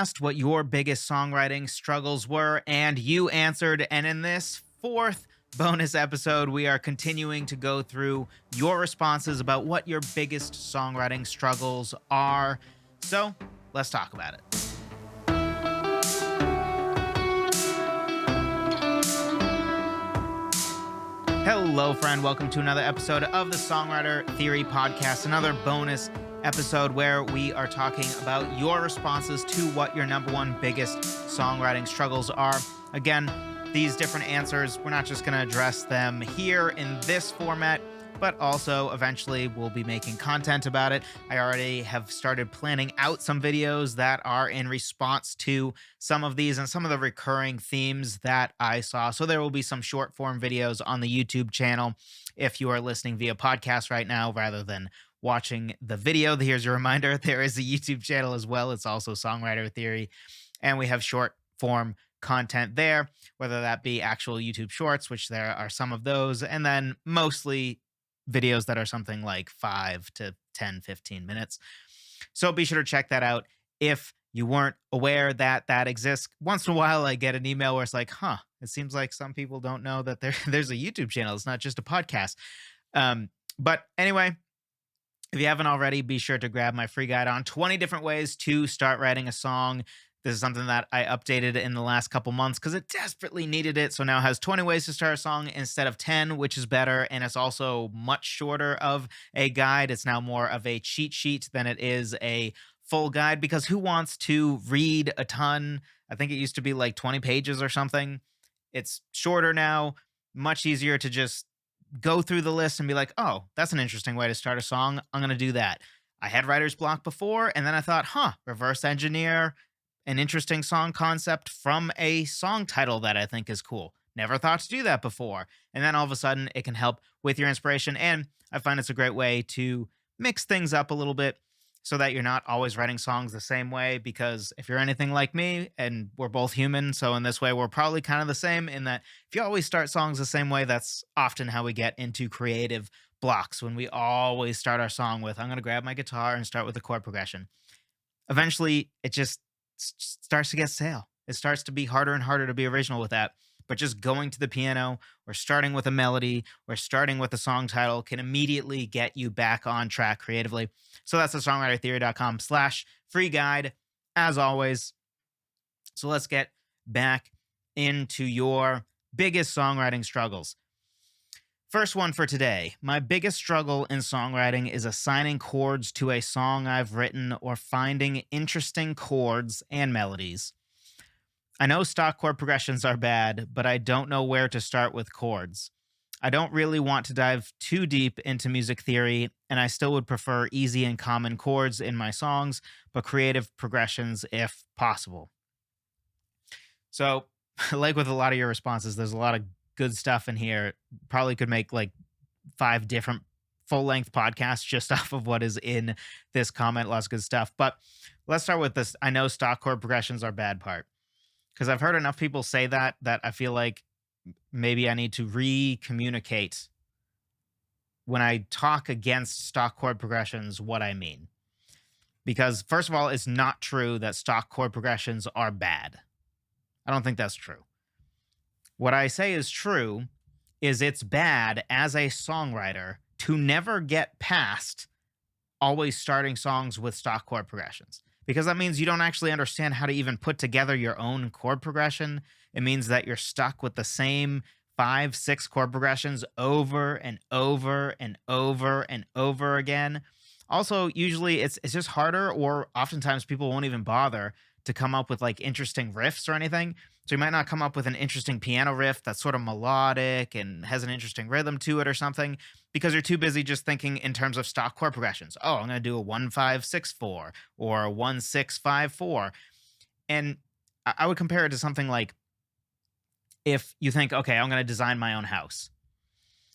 asked what your biggest songwriting struggles were, and you answered. And in this fourth bonus episode, we are continuing to go through your responses about what your biggest songwriting struggles are. So let's talk about it. Hello, friend. Welcome to another episode of the Songwriter Theory Podcast, another bonus episode where we are talking about your responses to what your number one biggest songwriting struggles are. Again, these different answers, we're not just going to address them here in this format, but also eventually we'll be making content about it. I already have started planning out some videos that are in response to some of these and some of the recurring themes that I saw. So there will be some short form videos on the YouTube channel if you are listening via podcast right now rather than watching the video. Here's a reminder, there is a YouTube channel as well. It's also Songwriter Theory, and we have short form content there, whether that be actual YouTube shorts, which there are some of those, and then mostly videos that are something like 5 to 10, 15 minutes. So be sure to check that out if you weren't aware that that exists. Once in a while, I get an email where it's like, it seems like some people don't know that there's a YouTube channel. It's not just a podcast. But anyway, if you haven't already, be sure to grab my free guide on 20 different ways to start writing a song. This is something that I updated in the last couple months because it desperately needed it. So now it has 20 ways to start a song instead of 10, which is better. And it's also much shorter of a guide. It's now more of a cheat sheet than it is a full guide, because who wants to read a ton? I think it used to be like 20 pages or something. It's shorter now, much easier to just go through the list and be like, oh, that's an interesting way to start a song. I'm going to do that. I had writer's block before, and then I thought, reverse engineer an interesting song concept from a song title that I think is cool. Never thought to do that before. And then all of a sudden it can help with your inspiration. And I find it's a great way to mix things up a little bit so that you're not always writing songs the same way. Because if you're anything like me, and we're both human, so in this way, we're probably kind of the same in that if you always start songs the same way, that's often how we get into creative blocks, when we always start our song with, I'm going to grab my guitar and start with a chord progression. Eventually, it just starts to get stale. It starts to be harder and harder to be original with that. But just going to the piano or starting with a melody or starting with a song title can immediately get you back on track creatively. So that's the songwritertheory.com/free guide, as always. So let's get back into your biggest songwriting struggles. First one for today. My biggest struggle in songwriting is assigning chords to a song I've written or finding interesting chords and melodies. I know stock chord progressions are bad, but I don't know where to start with chords. I don't really want to dive too deep into music theory, and I still would prefer easy and common chords in my songs, but creative progressions if possible. So, like with a lot of your responses, there's a lot of good stuff in here. Probably could make like 5 different full-length podcasts just off of what is in this comment. Lots of good stuff. But let's start with this. I know stock chord progressions are bad part, because I've heard enough people say that I feel like maybe I need to re-communicate when I talk against stock chord progressions what I mean. Because first of all, it's not true that stock chord progressions are bad. I don't think that's true. What I say is true is it's bad as a songwriter to never get past always starting songs with stock chord progressions, because that means you don't actually understand how to even put together your own chord progression. It means that you're stuck with the same 5, 6 chord progressions over and over and over and over again. Also, usually it's just harder, or oftentimes people won't even bother to come up with like interesting riffs or anything. So you might not come up with an interesting piano riff that's sort of melodic and has an interesting rhythm to it or something, because you're too busy just thinking in terms of stock chord progressions. Oh, I'm going to do a 1-5-6-4 or a 1-6-5-4. And I would compare it to something like, if you think, okay, I'm going to design my own house.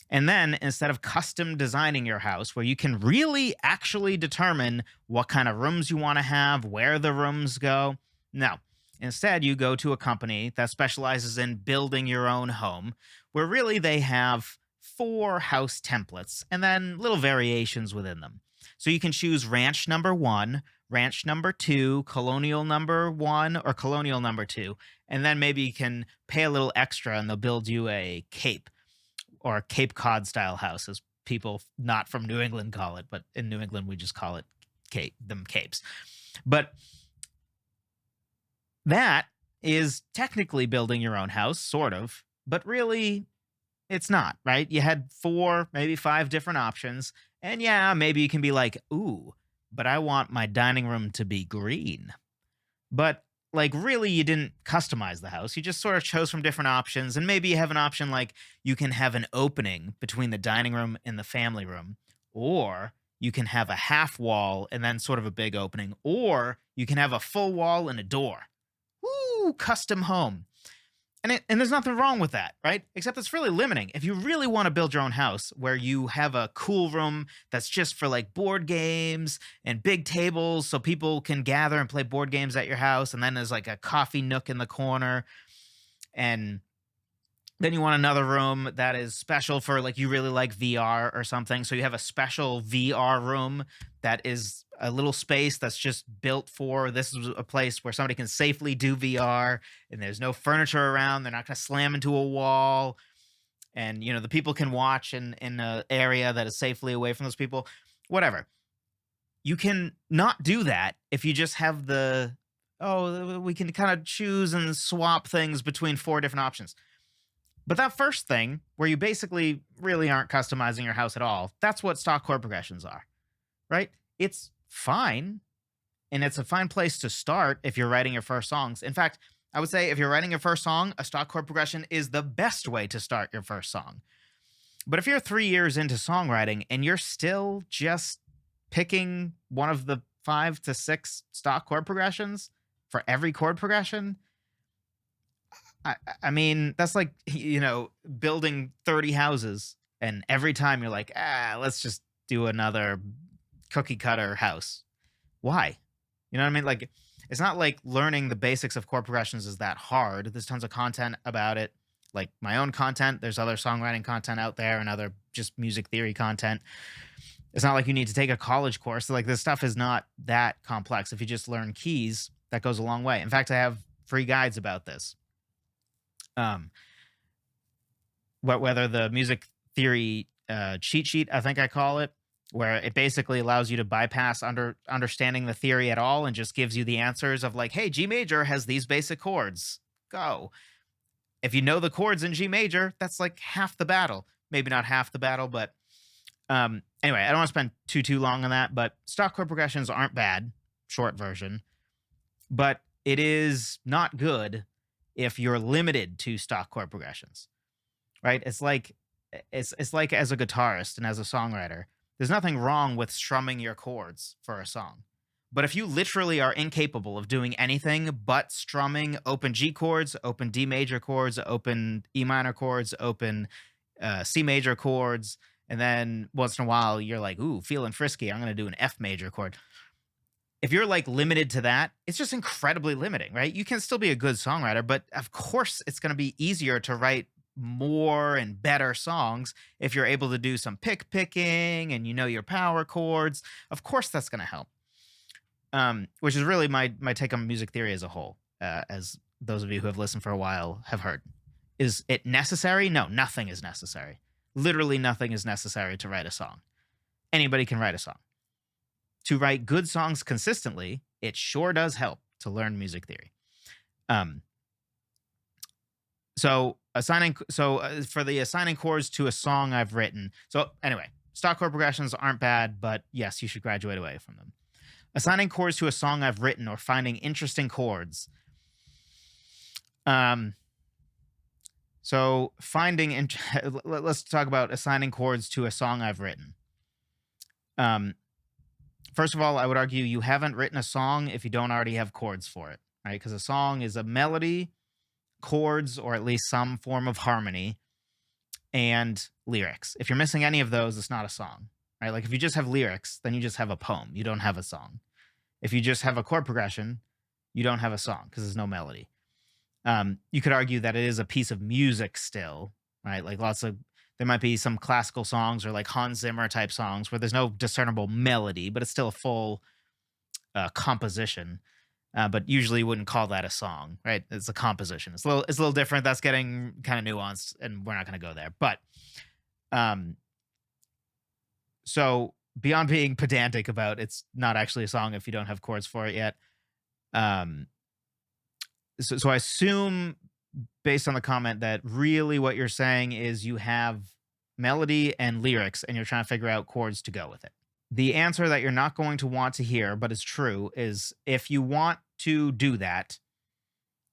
And then instead of custom designing your house, where you can really actually determine what kind of rooms you want to have, where the rooms go, no. Instead, you go to a company that specializes in building your own home, where really they have 4 house templates and then little variations within them. So you can choose ranch number 1, ranch number 2, colonial number 1, or colonial number 2. And then maybe you can pay a little extra and they'll build you a cape or Cape Cod style house, as people not from New England call it. But in New England, we just call it capes. But that is technically building your own house, sort of, but really it's not, right? You had 4, maybe 5 different options. And yeah, maybe you can be like, ooh, but I want my dining room to be green. But like, really, you didn't customize the house. You just sort of chose from different options. And maybe you have an option like you can have an opening between the dining room and the family room, or you can have a half wall and then sort of a big opening, or you can have a full wall and a door. Woo, custom home. And there's nothing wrong with that, right? Except it's really limiting. If you really want to build your own house where you have a cool room that's just for like board games and big tables so people can gather and play board games at your house, and then there's like a coffee nook in the corner, and then you want another room that is special for like you really like VR or something. So you have a special VR room that is a little space that's just built for this is a place where somebody can safely do VR, and there's no furniture around. They're not going to slam into a wall. And the people can watch in an area that is safely away from those people. Whatever. You can not do that if you just have we can kind of choose and swap things between 4 different options. But that first thing, where you basically really aren't customizing your house at all, that's what stock chord progressions are, right? It's fine, and it's a fine place to start if you're writing your first songs. In fact, I would say if you're writing your first song, a stock chord progression is the best way to start your first song. But if you're 3 years into songwriting and you're still just picking one of the 5 to 6 stock chord progressions for every chord progression, I mean, that's like, building 30 houses, and every time you're like, let's just do another cookie cutter house. Why? You know what I mean? Like, it's not like learning the basics of chord progressions is that hard. There's tons of content about it, like my own content. There's other songwriting content out there and other just music theory content. It's not like you need to take a college course. Like, this stuff is not that complex. If you just learn keys, that goes a long way. In fact, I have free guides about this. Whether the music theory cheat sheet, I think I call it, where it basically allows you to bypass understanding the theory at all and just gives you the answers of like, hey, G major has these basic chords. Go. If you know the chords in G major, that's like half the battle. Maybe not half the battle, but anyway, I don't want to spend too long on that. But stock chord progressions aren't bad, short version, but it is not good if you're limited to stock chord progressions, right? It's like as a guitarist and as a songwriter, there's nothing wrong with strumming your chords for a song. But if you literally are incapable of doing anything but strumming open G chords, open D major chords, open E minor chords, open C major chords, and then once in a while you're like, ooh, feeling frisky, I'm going to do an F major chord. If you're like limited to that, it's just incredibly limiting, right? You can still be a good songwriter, but of course it's going to be easier to write more and better songs if you're able to do some picking and your power chords. Of course that's going to help. Which is really my take on music theory as a whole, as those of you who have listened for a while have heard. Is it necessary? No, nothing is necessary. Literally nothing is necessary to write a song. Anybody can write a song. To write good songs consistently, it sure does help to learn music theory. For the assigning chords to a song I've written. So anyway, stock chord progressions aren't bad, but yes, you should graduate away from them. Assigning chords to a song I've written or finding interesting chords. So let's talk about assigning chords to a song I've written. First of all, I would argue you haven't written a song if you don't already have chords for it, right? Because a song is a melody, chords, or at least some form of harmony, and lyrics. If you're missing any of those, it's not a song, right? Like if you just have lyrics, then you just have a poem. You don't have a song. If you just have a chord progression, you don't have a song because there's no melody. You could argue that it is a piece of music still, right? Like there might be some classical songs or like Hans Zimmer type songs where there's no discernible melody, but it's still a full composition, but usually you wouldn't call that a song, right? It's a composition. It's a little different. That's getting kind of nuanced, and we're not going to go there. But um, so beyond being pedantic about it's not actually a song if you don't have chords for it yet. Um, so I assume based on the comment that really what you're saying is you have melody and lyrics and you're trying to figure out chords to go with it. The answer that you're not going to want to hear, but is true, is if you want to do that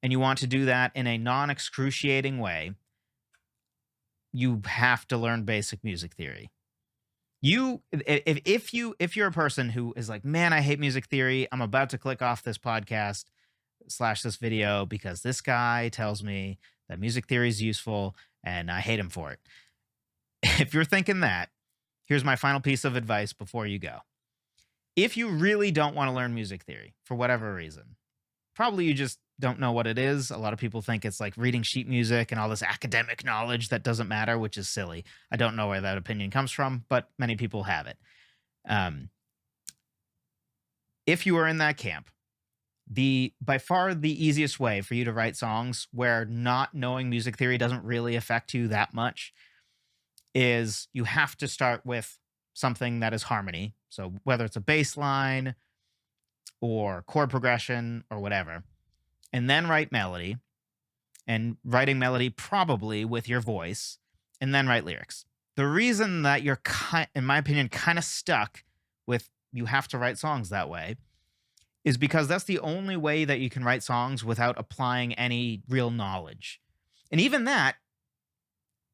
and you want to do that in a non excruciating way, you have to learn basic music theory. If you're a person who is like, man, I hate music theory, I'm about to click off this podcast / this video because this guy tells me that music theory is useful and I hate him for it. If you're thinking that, here's my final piece of advice before you go. If you really don't want to learn music theory for whatever reason, probably you just don't know what it is. A lot of people think it's like reading sheet music and all this academic knowledge that doesn't matter, which is silly. I don't know where that opinion comes from, but many people have it. If you are in that camp, by far the easiest way for you to write songs where not knowing music theory doesn't really affect you that much is you have to start with something that is harmony. So whether it's a bass line or chord progression or whatever, and then write melody, and writing melody probably with your voice, and then write lyrics. The reason that you're, in my opinion, kind of stuck with you have to write songs that way is because that's the only way that you can write songs without applying any real knowledge. And even that,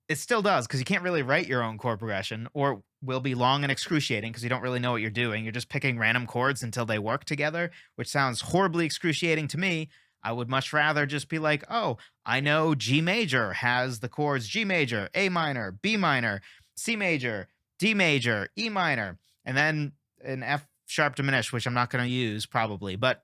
it still does, because you can't really write your own chord progression, or will be long and excruciating because you don't really know what you're doing. You're just picking random chords until they work together, which sounds horribly excruciating to me. I would much rather just be like, oh, I know G major has the chords G major, A minor, B minor, C major, D major, E minor, and then an F sharp diminished, which I'm not going to use probably, but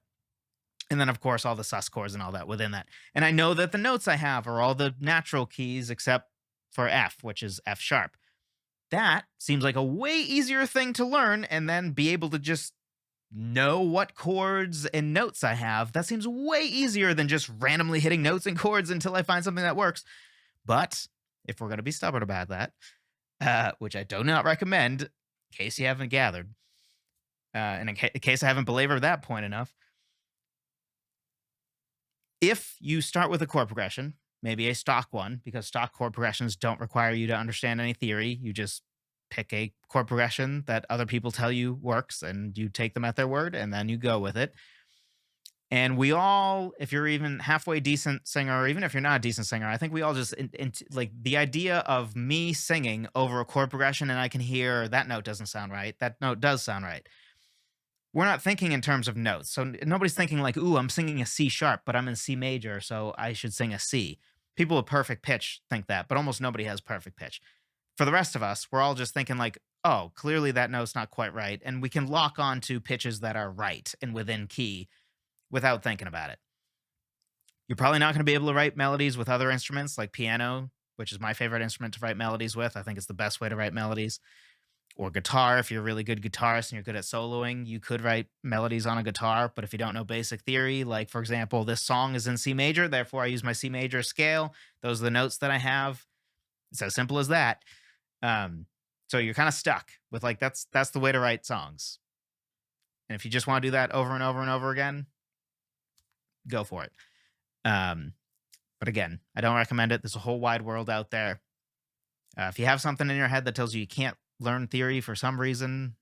and then of course all the sus chords and all that within that. And I know that the notes I have are all the natural keys except for F, which is F sharp. That seems like a way easier thing to learn and then be able to just know what chords and notes I have. That seems way easier than just randomly hitting notes and chords until I find something that works. But if we're going to be stubborn about that, which I do not recommend, in case you haven't gathered, and in case I haven't belabored that point enough, if you start with a chord progression, maybe a stock one, because stock chord progressions don't require you to understand any theory. You just pick a chord progression that other people tell you works and you take them at their word and then you go with it. And we all, if you're even halfway decent singer, or even if you're not a decent singer, I think we all just like the idea of me singing over a chord progression and I can hear that note doesn't sound right. That note does sound right. We're not thinking in terms of notes. So nobody's thinking like, ooh, I'm singing a C sharp, but I'm in C major, so I should sing a C. People with perfect pitch think that, but almost nobody has perfect pitch. For the rest of us, we're all just thinking like, oh, clearly that note's not quite right. And we can lock on to pitches that are right and within key without thinking about it. You're probably not going to be able to write melodies with other instruments like piano, which is my favorite instrument to write melodies with. I think it's the best way to write melodies. Or guitar, if you're a really good guitarist and you're good at soloing, you could write melodies on a guitar. But if you don't know basic theory, like for example, this song is in C major, therefore I use my C major scale. Those are the notes that I have. It's as simple as that. So you're kind of stuck with like that's the way to write songs. And if you just want to do that over and over and over again, go for it. But again, I don't recommend it. There's a whole wide world out there. If you have something in your head that tells you can't learn theory for some reason,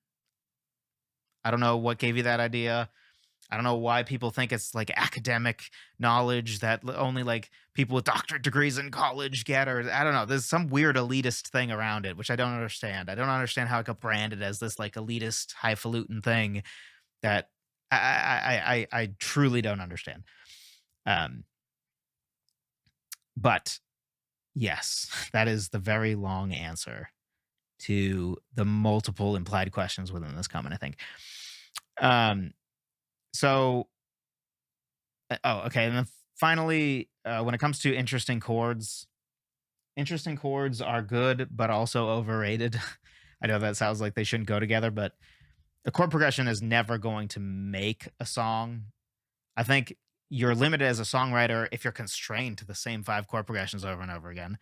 I don't know what gave you that idea. I don't know why people think it's like academic knowledge that only like people with doctorate degrees in college get, or I don't know. There's some weird elitist thing around it, which I don't understand. I don't understand how it got branded as this like elitist highfalutin thing that I truly don't understand. But yes, that is the very long answer to the multiple implied questions within this comment, I think. Okay. And then finally, when it comes to interesting chords are good, but also overrated. I know that sounds like they shouldn't go together, but A chord progression is never going to make a song. I think you're limited as a songwriter if you're constrained to the same 5 chord progressions over and over again.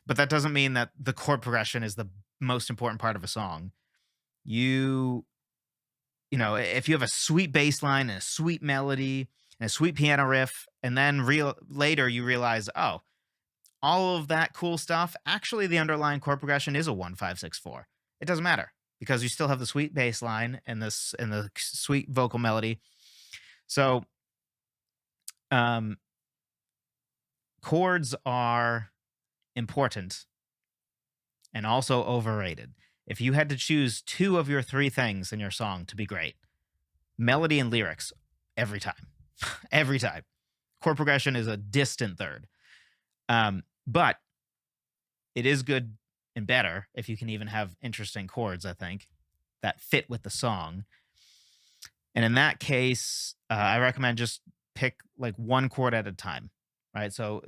But that doesn't mean that the chord progression is the most important part of a song. You if you have a sweet bass line and a sweet melody and a sweet piano riff, and then later you realize, oh, all of that cool stuff, actually the underlying chord progression is a 1 5 6 4. It doesn't matter because you still have the sweet bass line and the sweet vocal melody. So um chords are important and also overrated. If you had to choose 2 of your 3 things in your song to be great, melody and lyrics every time. Every time. Chord progression is a distant third. But it is good and better if you can even have interesting chords, I think, that fit with the song. And in that case, I recommend just pick like 1 chord at a time, right? So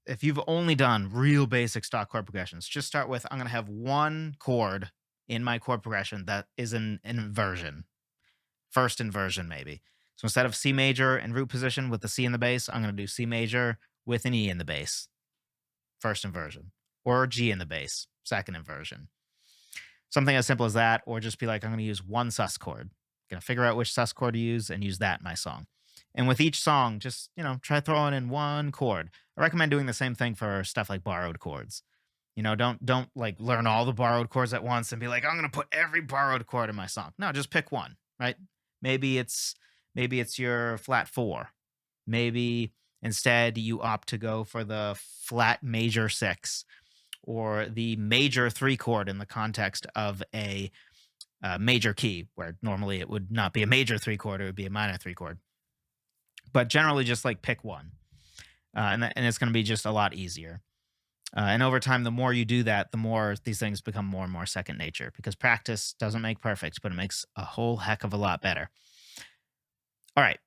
if you've only done real basic stock chord progressions, just start with, I'm going to have 1 chord in my chord progression that is an inversion, first inversion maybe. So instead of C major in root position with the C in the bass, I'm going to do C major with an E in the bass, first inversion, or G in the bass, second inversion. Something as simple as that, or just be like, I'm going to use 1 sus chord. Going to figure out which sus chord to use and use that in my song. And with each song, just, try throwing in 1 chord. I recommend doing the same thing for stuff like borrowed chords. Don't like learn all the borrowed chords at once and be like, I'm going to put every borrowed chord in my song. No, just pick one, right? Maybe it's your flat 4. Maybe instead you opt to go for the flat major 6 or the major 3 chord in the context of a major key, where normally it would not be a major 3 chord, it would be a minor 3 chord. But generally, just like pick one, and it's going to be just a lot easier. And over time, the more you do that, the more these things become more and more second nature, because practice doesn't make perfect, but it makes a whole heck of a lot better. All right.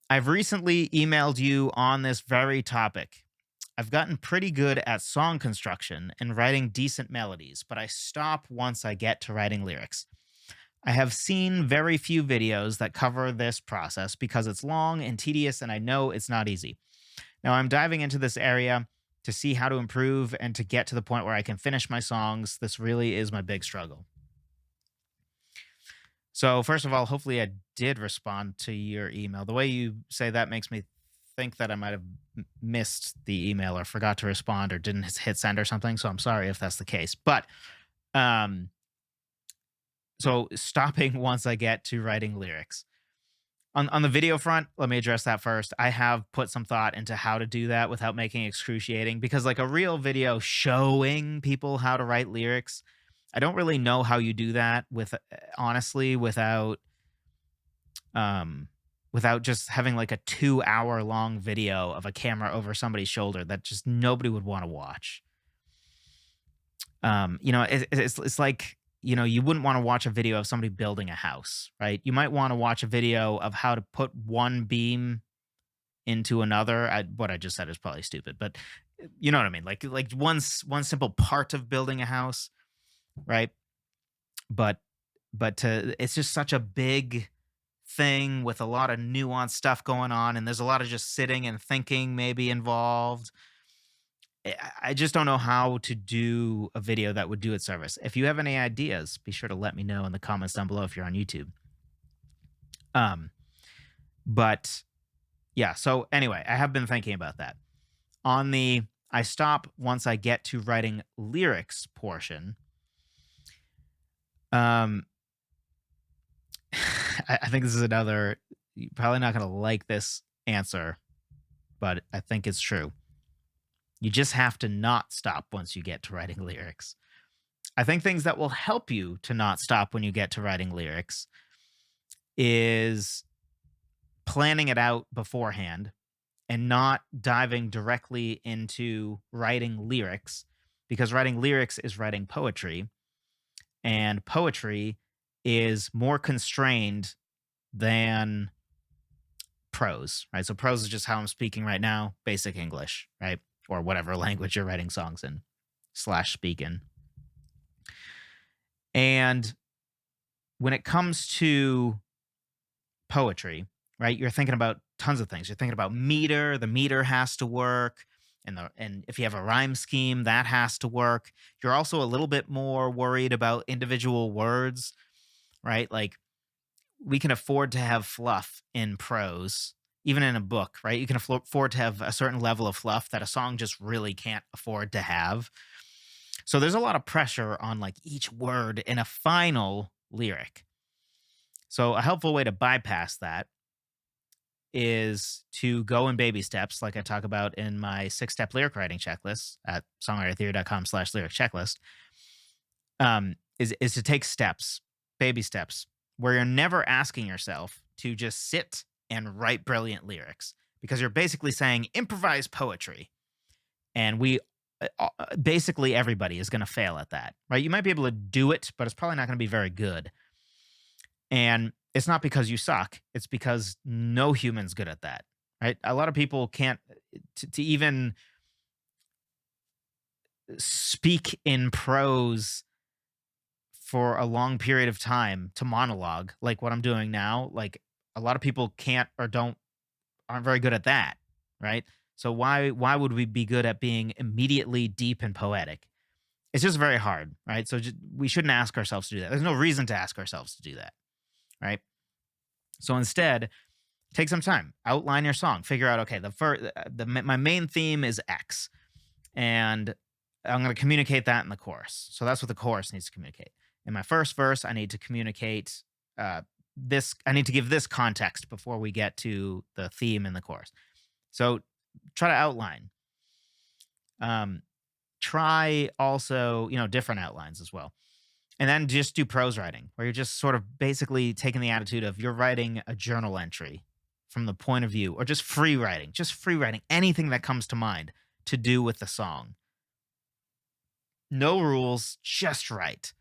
I've recently emailed you on this very topic. I've gotten pretty good at song construction and writing decent melodies, but I stop once I get to writing lyrics. I have seen very few videos that cover this process because it's long and tedious, and I know it's not easy. Now, I'm diving into this area to see how to improve and to get to the point where I can finish my songs. This really is my big struggle. So, first of all, hopefully I did respond to your email. The way you say that makes me think that I might have missed the email or forgot to respond or didn't hit send or something. So I'm sorry if that's the case. But so stopping once I get to writing lyrics. On the video front, let me address that first. I have put some thought into how to do that without making it excruciating, because like a real video showing people how to write lyrics, I don't really know how you do that honestly without just having like a 2-hour long video of a camera over somebody's shoulder that just nobody would want to watch. It's like, you wouldn't want to watch a video of somebody building a house, right? You might want to watch a video of how to put one beam into another. What I just said is probably stupid, but you know what I mean? Like one simple part of building a house, right? But it's just such a big thing with a lot of nuanced stuff going on, and there's a lot of just sitting and thinking maybe involved. I just don't know how to do a video that would do it service. If you have any ideas, be sure to let me know in the comments down below if you're on YouTube. But yeah, so anyway, I have been thinking about that. On the I stop once I get to writing lyrics portion, I think this is another, you're probably not going to like this answer, but I think it's true. You just have to not stop once you get to writing lyrics. I think things that will help you to not stop when you get to writing lyrics is planning it out beforehand and not diving directly into writing lyrics, because writing lyrics is writing poetry, and poetry is more constrained than prose, right? So prose is just how I'm speaking right now, basic English, right? Or whatever language you're writing songs in /speak in. And when it comes to poetry, right? You're thinking about tons of things. You're thinking about meter. The meter has to work, and if you have a rhyme scheme, that has to work. You're also a little bit more worried about individual words, right? Like we can afford to have fluff in prose, even in a book, right? You can afford to have a certain level of fluff that a song just really can't afford to have. So there's a lot of pressure on like each word in a final lyric. So a helpful way to bypass that is to go in baby steps, like I talk about in my 6-step lyric writing checklist at songwritertheory.com/lyric checklist. Is to take steps, baby steps, where you're never asking yourself to just sit and write brilliant lyrics, because you're basically saying improvise poetry. And basically everybody is going to fail at that, right? You might be able to do it, but it's probably not going to be very good. And it's not because you suck, it's because no human's good at that, right? A lot of people can't to even speak in prose for a long period of time, to monologue like what I'm doing now. Like a lot of people can't or aren't very good at that, right? So why would we be good at being immediately deep and poetic? It's just very hard, right? So we shouldn't ask ourselves to do that. There's no reason to ask ourselves to do that, right? So instead, take some time, outline your song, figure out, okay, my main theme is X, and I'm going to communicate that in the chorus. So that's what the chorus needs to communicate. In my first verse, I need to communicate this. I need to give this context before we get to the theme in the chorus. So try to outline. Try also, different outlines as well. And then just do prose writing, where you're just sort of basically taking the attitude of you're writing a journal entry from the point of view, or just free writing, anything that comes to mind to do with the song. No rules, just write.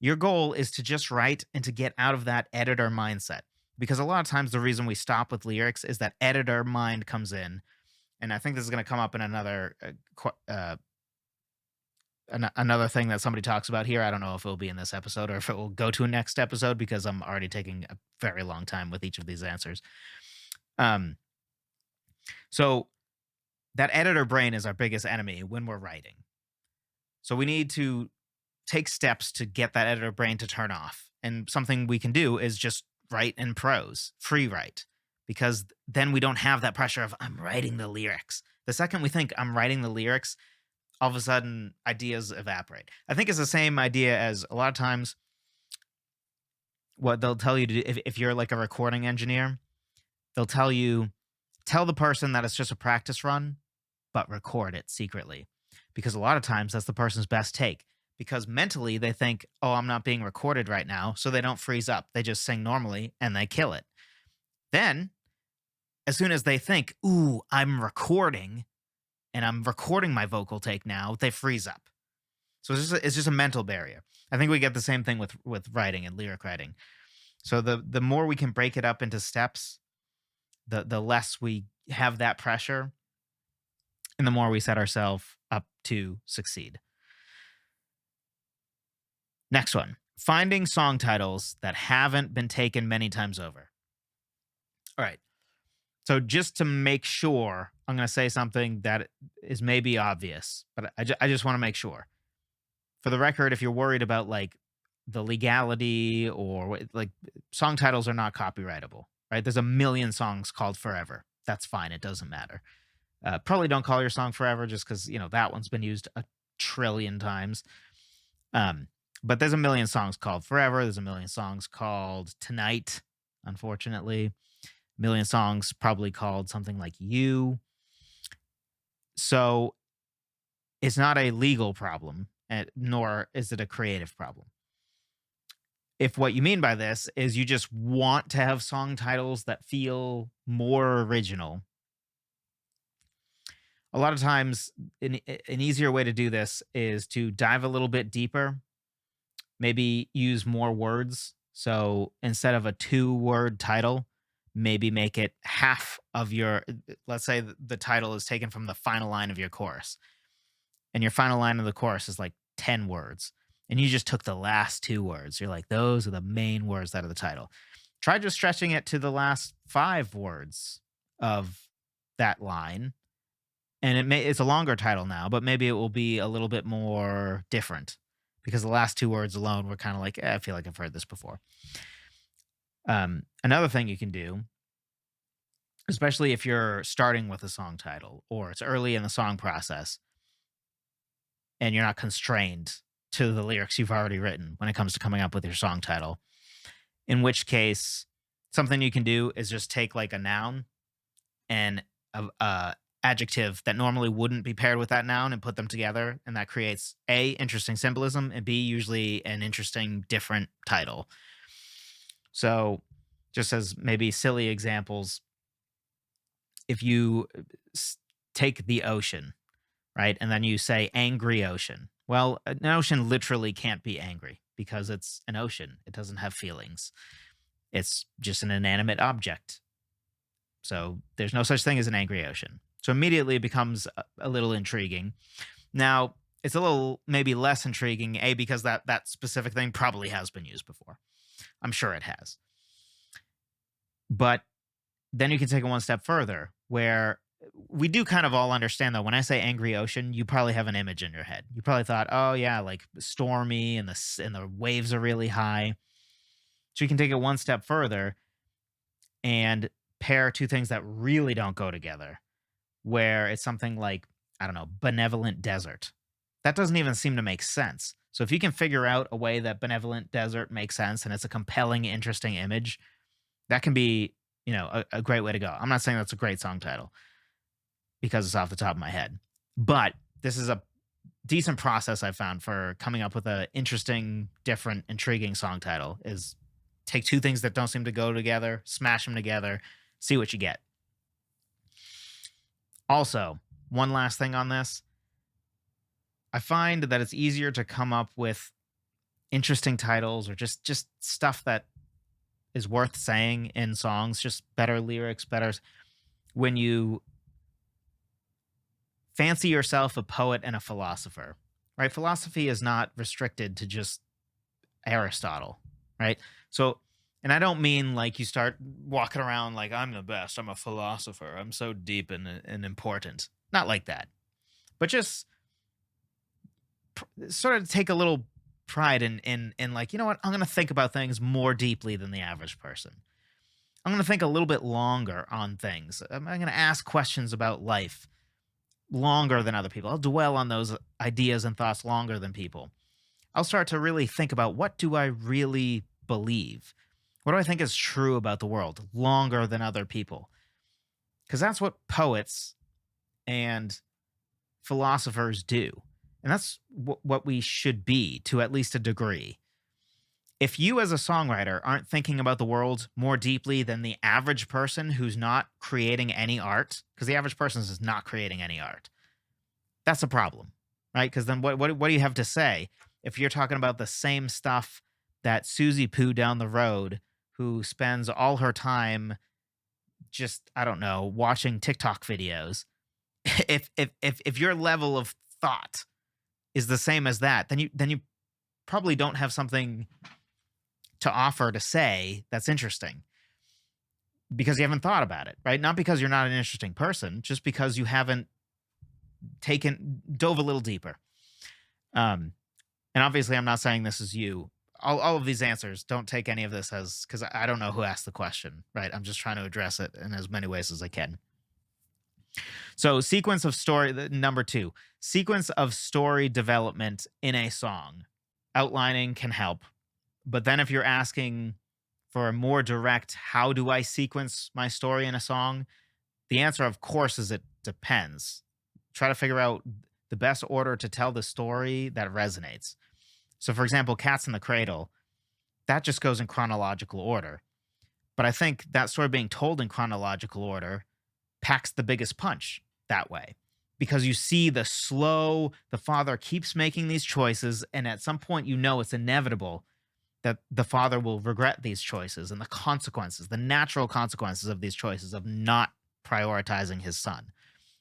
Your goal is to just write and to get out of that editor mindset. Because a lot of times the reason we stop with lyrics is that editor mind comes in. And I think this is going to come up in another thing that somebody talks about here. I don't know if it will be in this episode or if it will go to a next episode, because I'm already taking a very long time with each of these answers. So that editor brain is our biggest enemy when we're writing. So we need to take steps to get that editor brain to turn off. And something we can do is just write in prose, free write, because then we don't have that pressure of I'm writing the lyrics. The second we think I'm writing the lyrics, all of a sudden ideas evaporate. I think it's the same idea as a lot of times what they'll tell you to do if you're like a recording engineer. They'll tell the person that it's just a practice run, but record it secretly. Because a lot of times that's the person's best take. Because mentally they think, oh, I'm not being recorded right now, so they don't freeze up. They just sing normally and they kill it. Then, as soon as they think, ooh, I'm recording, and I'm recording my vocal take now, they freeze up. So it's just a mental barrier. I think we get the same thing with writing and lyric writing. So the more we can break it up into steps, the less we have that pressure, and the more we set ourselves up to succeed. Next one, finding song titles that haven't been taken many times over. All right. So just to make sure, I'm going to say something that is maybe obvious, but I just want to make sure. For the record, if you're worried about like the legality or like song titles are not copyrightable, right? There's a million songs called Forever. That's fine. It doesn't matter. Probably don't call your song Forever just because, that one's been used a trillion times. But there's a million songs called Forever. There's a million songs called Tonight, unfortunately. A million songs probably called something like You. So it's not a legal problem, nor is it a creative problem. If what you mean by this is you just want to have song titles that feel more original, a lot of times an easier way to do this is to dive a little bit deeper. Maybe use more words. So instead of a 2-word title, maybe make it half of let's say the title is taken from the final line of your chorus. And your final line of the chorus is like 10 words. and you just took the last two words. You're like, those are the main words that are the title. Try just stretching it to the last 5 words of that line. And it's a longer title now, but maybe it will be a little bit more different because the last 2 words alone were kind of like, I feel like I've heard this before. Another thing you can do, especially if you're starting with a song title or it's early in the song process and you're not constrained to the lyrics you've already written when it comes to coming up with your song title, in which case something you can do is just take like a noun and a adjective that normally wouldn't be paired with that noun and put them together, and that creates A, interesting symbolism, and B, usually an interesting different title. So just as maybe silly examples, if you take the ocean, right, and then you say angry ocean, well, an ocean literally can't be angry because it's an ocean. It doesn't have feelings. It's just an inanimate object. So there's no such thing as an angry ocean. So immediately it becomes a little intriguing. Now, it's a little maybe less intriguing, A, because that specific thing probably has been used before. I'm sure it has. But then you can take it one step further, where we do kind of all understand that when I say angry ocean, you probably have an image in your head. You probably thought, oh yeah, like stormy and the waves are really high. So you can take it one step further and pair 2 things that really don't go together, where it's something like, I don't know, benevolent desert. That doesn't even seem to make sense. So if you can figure out a way that benevolent desert makes sense and it's a compelling, interesting image, that can be, a great way to go. I'm not saying that's a great song title because it's off the top of my head, but this is a decent process I've found for coming up with an interesting, different, intriguing song title is take 2 things that don't seem to go together, smash them together, see what you get. Also, one last thing on this. I find that it's easier to come up with interesting titles or just stuff that is worth saying in songs, just better lyrics, better when you fancy yourself a poet and a philosopher, right? Philosophy is not restricted to just Aristotle, right? So, and I don't mean like you start walking around like I'm the best, I'm a philosopher, I'm so deep and important. Not like that. But just sort of take a little pride in like, you know what? I'm going to think about things more deeply than the average person. I'm going to think a little bit longer on things. I'm going to ask questions about life longer than other people. I'll dwell on those ideas and thoughts longer than people. I'll start to really think about what do I really believe? What do I think is true about the world longer than other people? Because that's what poets and philosophers do. And that's what we should be to at least a degree. If you as a songwriter aren't thinking about the world more deeply than the average person who's not creating any art, because the average person is not creating any art, that's a problem, right? Because then what do you have to say if you're talking about the same stuff that Susie Poo down the road, who spends all her time just, I don't know, watching TikTok videos, if your level of thought is the same as that, then you probably don't have something to offer to say that's interesting because you haven't thought about it, right? Not because you're not an interesting person, just because you haven't dove a little deeper. And obviously I'm not saying this is you. All of these answers, don't take any of this as, because I don't know who asked the question, right? I'm just trying to address it in as many ways as I can. So sequence of story, number 2, sequence of story development in a song. Outlining can help. But then if you're asking for a more direct, how do I sequence my story in a song? The answer, of course, is it depends. Try to figure out the best order to tell the story that resonates. So for example, Cats in the Cradle, that just goes in chronological order. But I think that story being told in chronological order packs the biggest punch that way, because you see the father keeps making these choices, and at some point it's inevitable that the father will regret these choices and the consequences, the natural consequences of these choices of not prioritizing his son.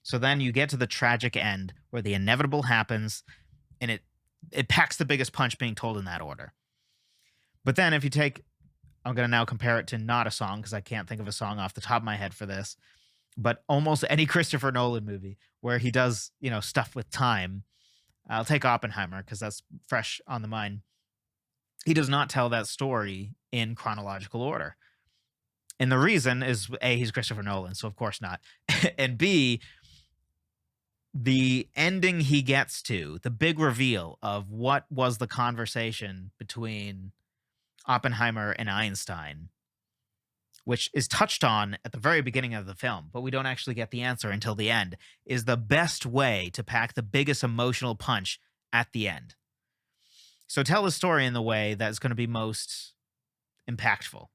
So then you get to the tragic end where the inevitable happens, and it it packs the biggest punch being told in that order. But then if you take, I'm going to now compare it to not a song because I can't think of a song off the top of my head for this, but almost any Christopher Nolan movie where he does, stuff with time. I'll take Oppenheimer because that's fresh on the mind. He does not tell that story in chronological order. And the reason is A, he's Christopher Nolan, so of course not. And B, the ending he gets to, the big reveal of what was the conversation between Oppenheimer and Einstein, which is touched on at the very beginning of the film, but we don't actually get the answer until the end, is the best way to pack the biggest emotional punch at the end. So tell the story in the way that's going to be most impactful.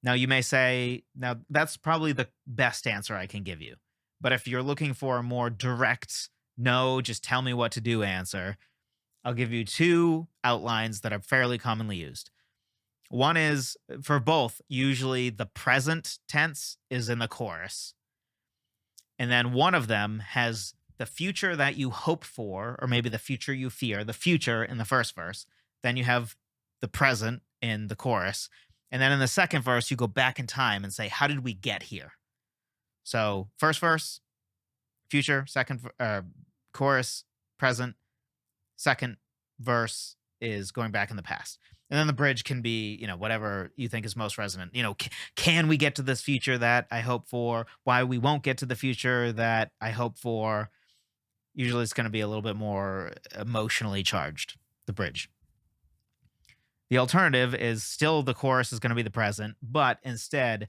Now, you may say, now that's probably the best answer I can give you. But if you're looking for a more direct, no, just tell me what to do answer, I'll give you two outlines that are fairly commonly used. One is, for both, usually the present tense is in the chorus. And then one of them has the future that you hope for, or maybe the future you fear, the future in the first verse. Then you have the present in the chorus. And then in the second verse, you go back in time and say, how did we get here? So first verse, future, second chorus, present. Second verse is going back in the past. And then the bridge can be, whatever you think is most resonant. Can we get to this future that I hope for? Why we won't get to the future that I hope for? Usually it's going to be a little bit more emotionally charged, the bridge. The alternative is still the chorus is going to be the present, but instead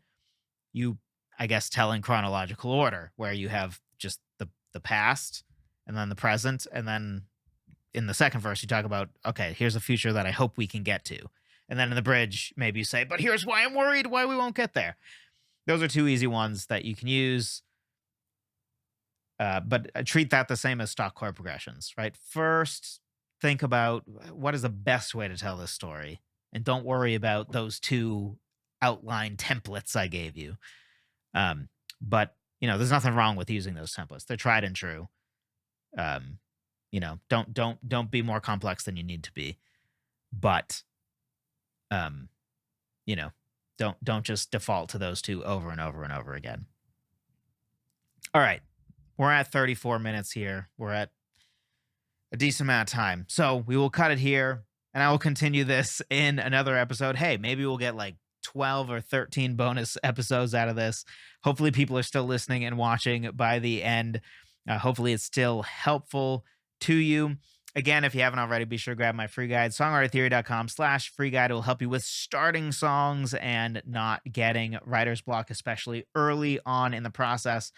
you, I guess, tell in chronological order where you have just the past and then the present. And then in the second verse, you talk about, okay, here's a future that I hope we can get to. And then in the bridge, maybe you say, but here's why I'm worried, why we won't get there. Those are two easy ones that you can use. But treat that the same as stock chord progressions, right? First, think about what is the best way to tell this story. And don't worry about those two outline templates I gave you. But, there's nothing wrong with using those templates. They're tried and true. Don't be more complex than you need to be. But, don't just default to those two over and over and over again. All right. We're at 34 minutes here. We're at a decent amount of time. So we will cut it here, and I will continue this in another episode. Hey, maybe we'll get like 12 or 13 bonus episodes out of this. Hopefully people are still listening and watching by the end. Hopefully it's still helpful to you. Again, if you haven't already, be sure to grab my free guide, songwritertheory.com/free guide. It will help you with starting songs and not getting writer's block, especially early on in the process.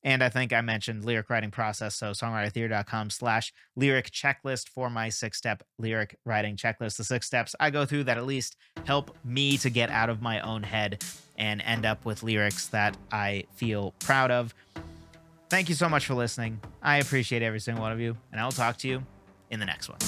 And I think I mentioned lyric writing process. So songwritertheory.com/lyric checklist for my 6-step lyric writing checklist. The 6 steps I go through that at least help me to get out of my own head and end up with lyrics that I feel proud of. Thank you so much for listening. I appreciate every single one of you, and I will talk to you in the next one.